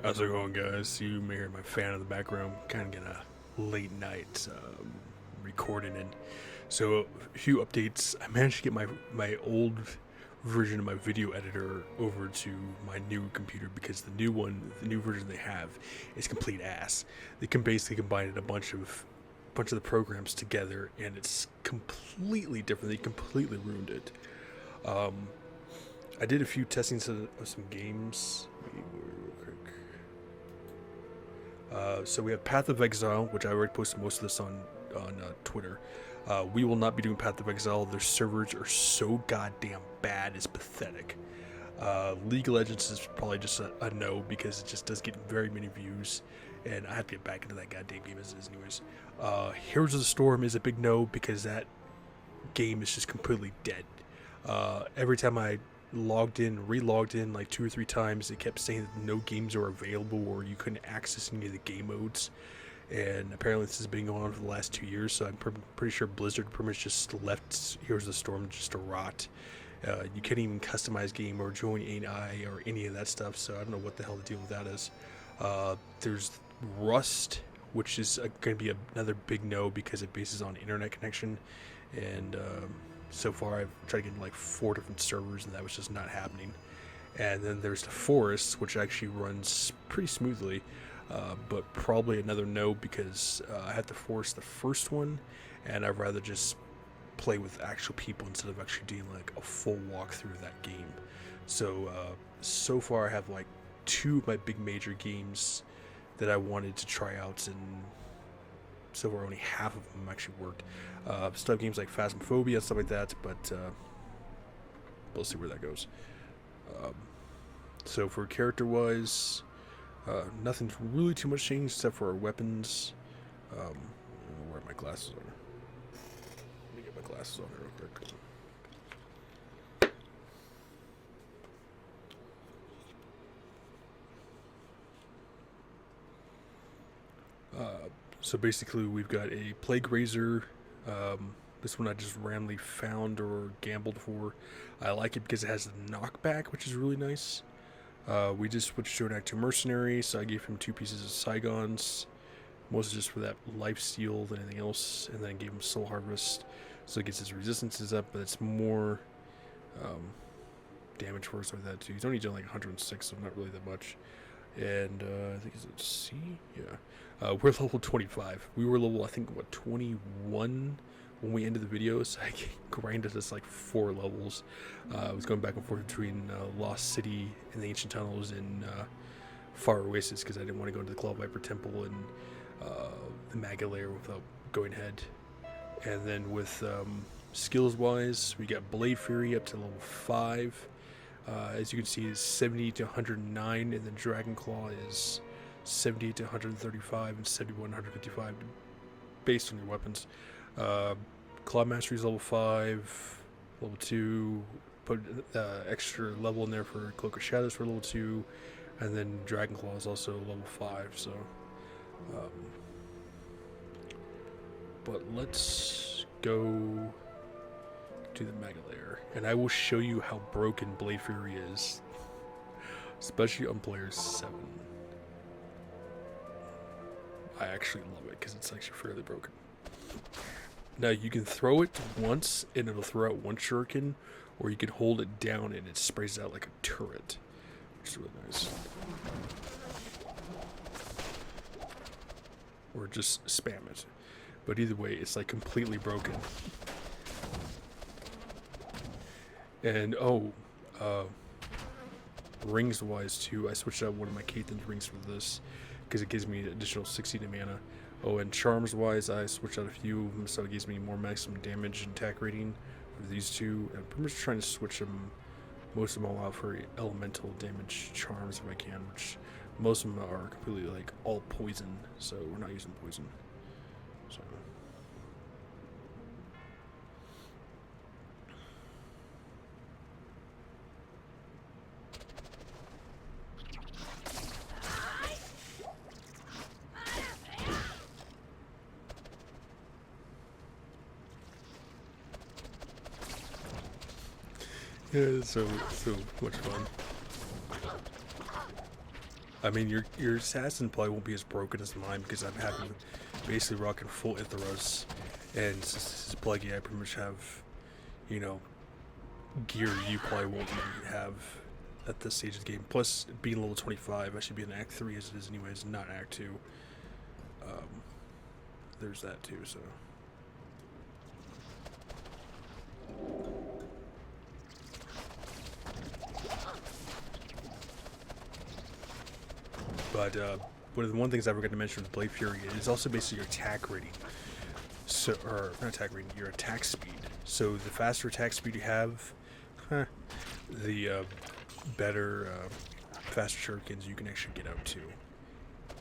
How's it going, guys? You may hear my fan in the background. Kind of getting a late night recording in. So, a few updates. I managed to get my old version of my video editor over to my new computer because the new version they have, is complete ass. They can basically combine a bunch of the programs together, and it's completely different. They completely ruined it. I did a few testings of some games. So we have Path of Exile, which I already posted most of this on Twitter. We will not be doing Path of Exile. Their servers are so goddamn bad, it's pathetic. League of Legends is probably just a no because it just does get very many views, and I have to get back into that goddamn game as is anyways. Heroes of the Storm is a big no because that game is just completely dead. Every time I relogged in like 2 or 3 times, it kept saying that no games are available or you couldn't access any of the game modes. And apparently this has been going on for the last 2 years, so I'm pretty sure Blizzard pretty much just left Heroes of the Storm just to rot. You can't even customize game or join AI or any of that stuff, so I don't know what the hell the deal with that is. There's Rust, which is going to be another big no because it bases on internet connection, and so far I've tried to get like 4 different servers and that was just not happening. And then there's the Forest, which actually runs pretty smoothly, but probably another no because I had to force the first one, and I'd rather just play with actual people instead of actually doing like a full walkthrough of that game. So far I have like 2 of my big major games that I wanted to try out, and so far only half of them actually worked. Still have games like Phasmophobia and stuff like that, but we'll see where that goes. So for character-wise, nothing's really too much changed except for our weapons. Where my glasses are. Let me get my glasses on here real quick. So basically we've got a Plague Razor. This one I just randomly found or gambled for. I like it because it has the knockback, which is really nice. We just switched to an active mercenary, so I gave him 2 pieces of Saigons, mostly just for that lifesteal than anything else, and then I gave him Soul Harvest, so it gets his resistances up, but it's more damage for us like that too. He's only done like 106, so not really that much. And I think it's C? Yeah. We're level 25. We were level, I think, 21 when we ended the video, so I grinded us like 4 levels. I was going back and forth between Lost City and the Ancient Tunnels and Far Oasis because I didn't want to go into the Claw Viper Temple and the Maga Lair without going ahead. And then with skills-wise, we got Blade Fury up to level 5. As you can see, is 70 to 109, and then Dragon Claw is 70 to 135 and 71 to 155 based on your weapons. Claw Mastery is level 5, level 2, put extra level in there for Cloak of Shadows for level 2, and then Dragon Claw is also level 5, so but let's go to the Mega Lair, and I will show you how broken Blade Fury is, especially on player 7. I actually love it because it's actually fairly broken. Now you can throw it once and it'll throw out 1 shuriken, or you can hold it down and it sprays out like a turret, which is really nice. Or just spam it. But either way, it's like completely broken. And rings wise too, I switched out one of my Kathan's rings for this because it gives me an additional 60 to mana. Oh, and charms wise, I switched out a few of them, so it gives me more maximum damage and attack rating for these 2. And I'm pretty much trying to switch them, most of them all out for elemental damage charms if I can, which most of them are completely like all poison, so we're not using poison. So. Yeah, it's so much fun. I mean, your assassin probably won't be as broken as mine because I'm having basically rocking full Itheros, and since this is pluggy, I pretty much have, you know, gear you probably won't even have at this stage of the game. Plus, being level 25, I should be in Act 3 as it is anyways, not Act 2. There's that too, so. But one of the things I forgot to mention with Blade Fury is also basically your attack rating. So, or not attack rating, your attack speed. So the faster attack speed you have, the better, faster shurikens you can actually get out to.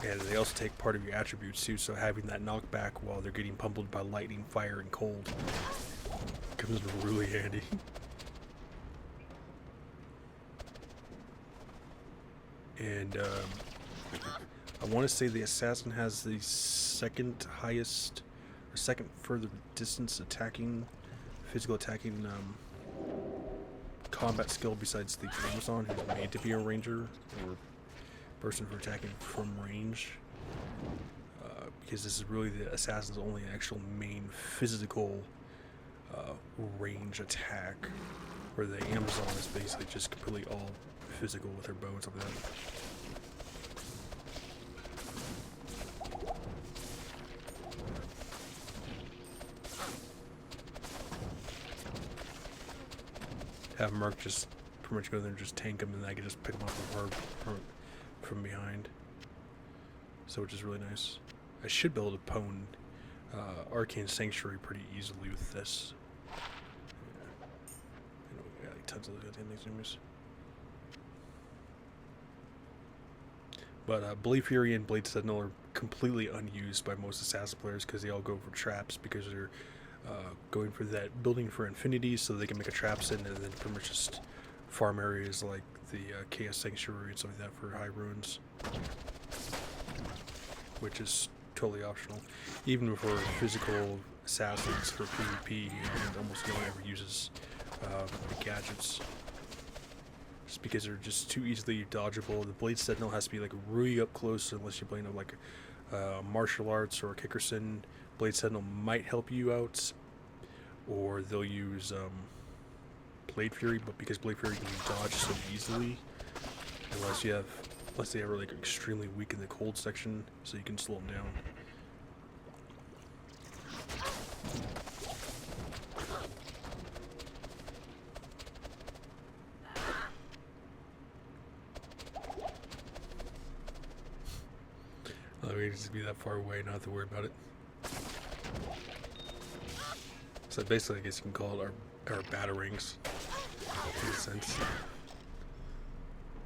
And they also take part of your attributes too, so having that knockback while they're getting pummeled by lightning, fire, and cold comes really handy. And I want to say the assassin has the second highest, or second further distance attacking, physical attacking combat skill besides the Amazon, who's made to be a ranger or person for attacking from range. Because this is really the assassin's only actual main physical range attack, where the Amazon is basically just completely all physical with her bow and stuff like that. Have Merc just pretty much go there and just tank him, and then I can just pick him up from behind. So, which is really nice. I should be able to pwn Arcane Sanctuary pretty easily with this. Yeah. You know, we got like tons of those goddamn things. But Blade Fury and Blade Sentinel are completely unused by most assassin players because they all go for traps, because they're going for that building for infinity, so they can make a traps in and then pretty much just farm areas like the Chaos Sanctuary and stuff like that for high ruins, which is totally optional. Even for physical assassins for PvP, almost no one ever uses the gadgets, just because they're just too easily dodgeable. The Blade Sentinel has to be like really up close, unless you're playing like martial arts or Kickerson. Blade Sentinel might help you out, or they'll use Blade Fury, but because Blade Fury can be dodged so easily, unless they ever like extremely weak in the cold section, so you can slow them down. Let me just be that far away, not have to worry about it. So basically, I guess you can call it our batarangs, in a sense.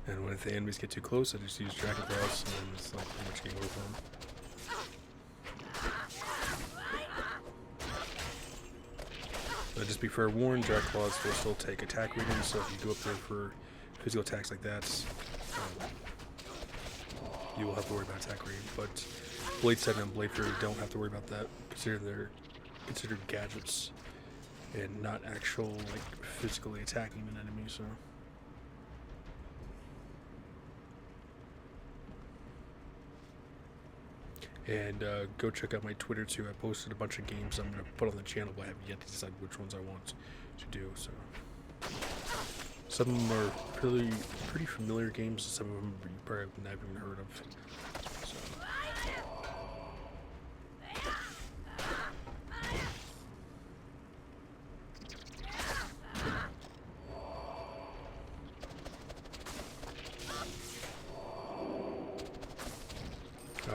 And when the enemies get too close, I just use Dragon Cross, and then it's like pretty much game over for them. But just be fair warned, Dragon Claws will still take attack readings, so if you go up there for physical attacks like that, you will have to worry about attack rating. But Blade Sentinel and Blade Fury don't have to worry about that, considering they're considered gadgets and not actual like physically attacking an enemy. So. And go check out my Twitter too. I posted a bunch of games I'm going to put on the channel, but I haven't yet to decide which ones I want to do. So some of them are pretty familiar games, and some of them you probably have never even heard of. So.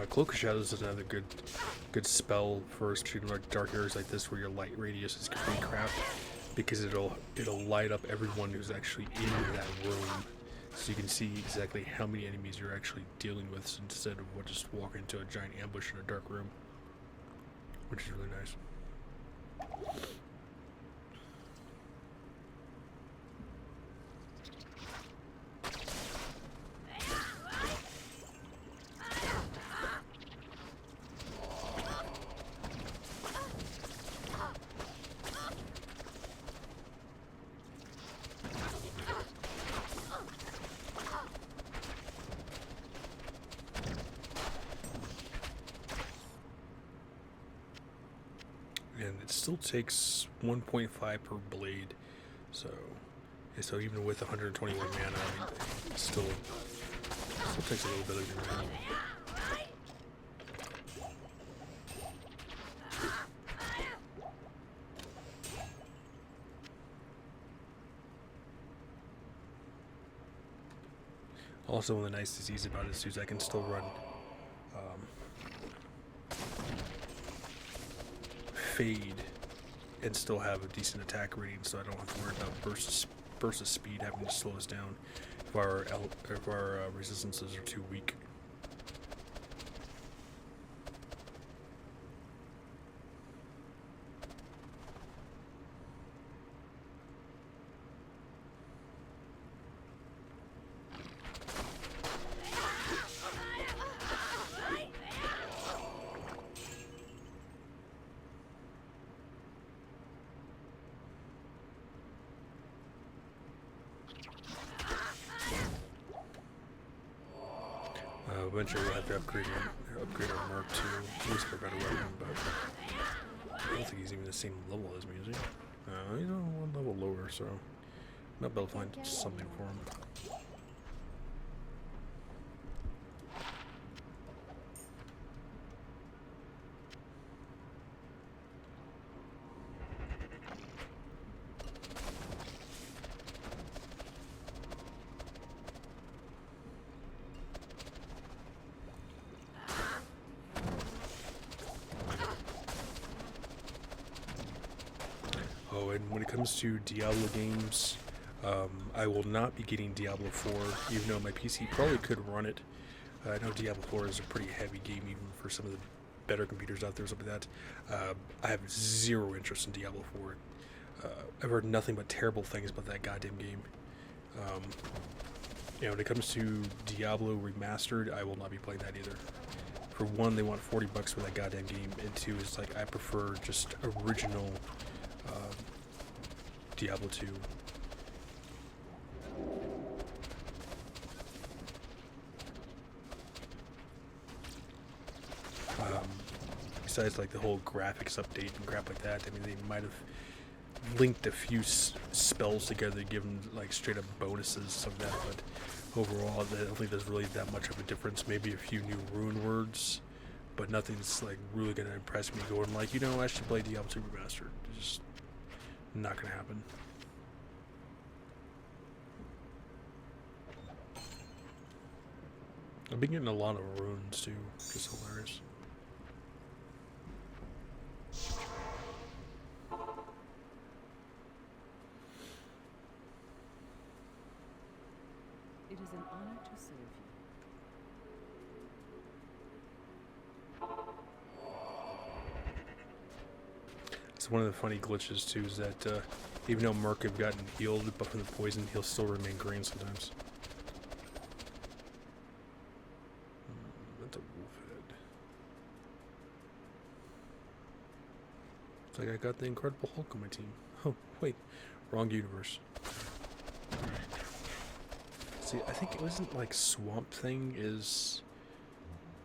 Cloak of Shadows is another good spell for shooting like dark areas like this, where your light radius is completely crap, because it'll light up everyone who's actually in that room, so you can see exactly how many enemies you're actually dealing with, instead of just walking into a giant ambush in a dark room, which is really nice. and it still takes 1.5 per blade. So even with 121 mana, I mean, it still takes a little bit of your mana. Also, one of the nice diseases about it is I can still run fade and still have a decent attack rating, so I don't have to worry about burst of speed having to slow us down if our resistances are too weak. Eventually we'll have to upgrade our Merc to at least for a better weapon, but I don't think he's even the same level as me, is he? He's on one level lower, so I might be able to find something for him. Oh, and when it comes to Diablo games, I will not be getting Diablo 4, even though my PC probably could run it. I know Diablo 4 is a pretty heavy game, even for some of the better computers out there, something like that. I have zero interest in Diablo 4. I've heard nothing but terrible things about that goddamn game. When it comes to Diablo Remastered, I will not be playing that either. For one, they want $40 for that goddamn game, and two, it's like I prefer just original Diablo 2. Besides like the whole graphics update and crap like that, I mean, they might have linked a few spells together to give them like straight up bonuses, some of that, but overall I don't think there's really that much of a difference. Maybe a few new rune words, but nothing's like really gonna impress me going like, I should play Diablo 2 Remastered. It's just not gonna happen. I've been getting a lot of runes too, just hilarious. It is an honor to serve you. It's one of the funny glitches too, is that even though Merc have gotten healed but from the poison, he'll still remain green sometimes. That's a wolf head. It's like I got the Incredible Hulk on my team. Oh, wait. Wrong universe. See, I think it wasn't like Swamp Thing is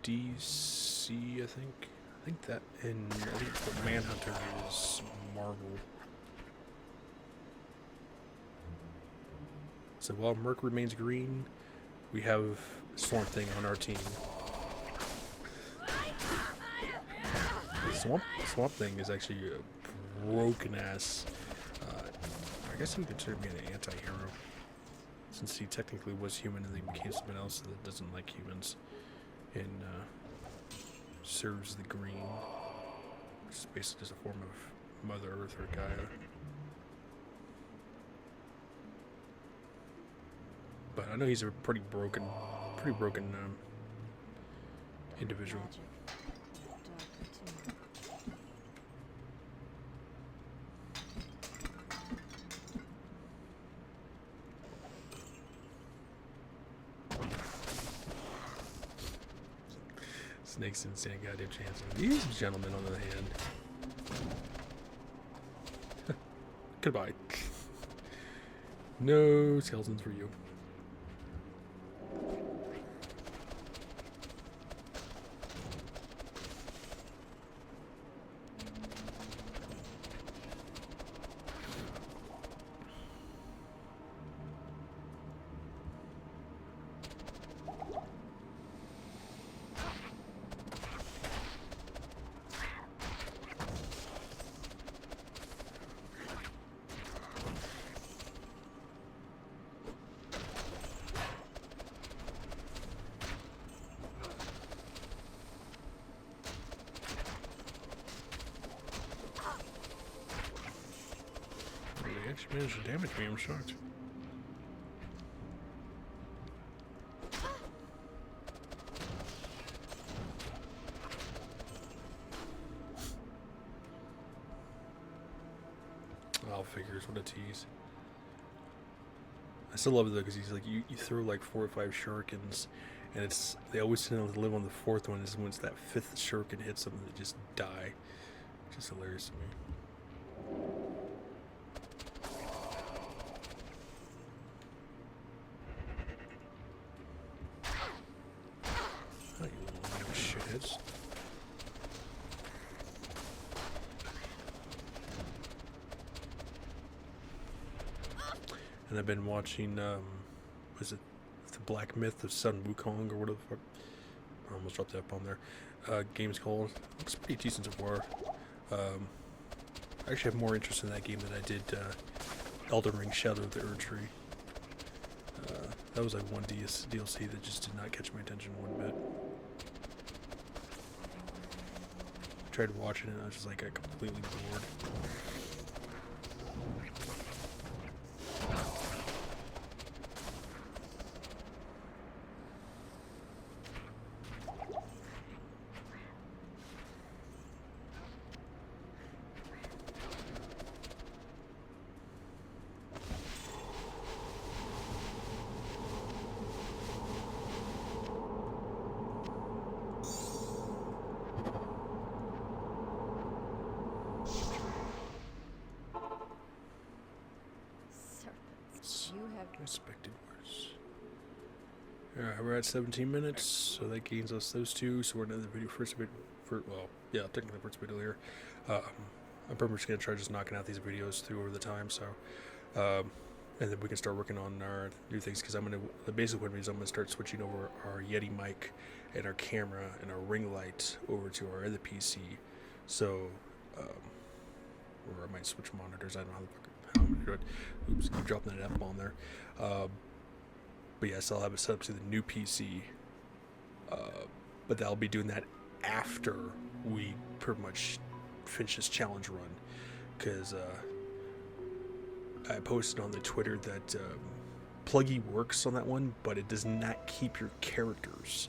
DC, I think. I think that, and I think the Manhunter is Marvel. So while Merc remains green, we have Swamp Thing on our team. Swamp Thing is actually a broken ass. I guess he would consider me an anti-hero, since he technically was human and then became something else that doesn't like humans and serves the green, which is basically just a form of Mother Earth or Gaia. But I know he's a pretty broken individual. Snakes didn't stand a goddamn chance. These gentlemen on the other hand. Goodbye. No skeletons for you. actually managed to damage me. I'm shocked. I'll figures, what a tease. I still love it though, because he's like, you throw like 4 or 5 shurikens, and they always tend to live on the 4th one. Is once that 5th shuriken hits them, they just die. Which is hilarious to me. Oh, you little shitheads. And I've been watching, was it the Black Myth of Sun Wukong or whatever the fuck? I almost dropped that up on there. Game's called. Looks pretty decent so far. I actually have more interest in that game than I did Elden Ring Shadow of the Erdtree. That was like one DLC that just did not catch my attention one bit. I tried watching it and I was just like, I completely bored. Expected worse. Alright, we're at 17 minutes, so that gains us those 2. So we're in the video technically first video here. I'm pretty much gonna try just knocking out these videos through over the time. So, and then we can start working on our new things. Because the basic one is I'm gonna start switching over our Yeti mic and our camera and our ring light over to our other PC. So, or I might switch monitors. I don't know how I'm gonna do it. Oops, keep dropping that F-bomb there. But yes, I'll have it set up to the new PC. But I'll be doing that after we pretty much finish this challenge run. Because I posted on the Twitter that Pluggy works on that one, but it does not keep your characters.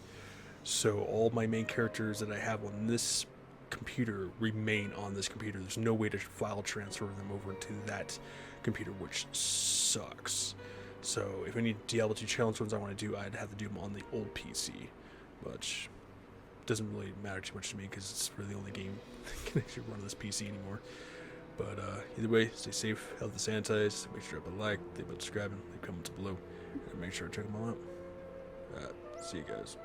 So all my main characters that I have on this computer remain on this computer. There's no way to file transfer them over to that computer, which sucks. So if any Diablo 2 challenge ones I want to do, I'd have to do them on the old PC, which doesn't really matter too much to me because it's really the only game that can actually run on this PC anymore. But either way, stay safe, healthy, sanitize, make sure to like, leave a subscribing, leave comments below, and make sure to check them all out. See you guys.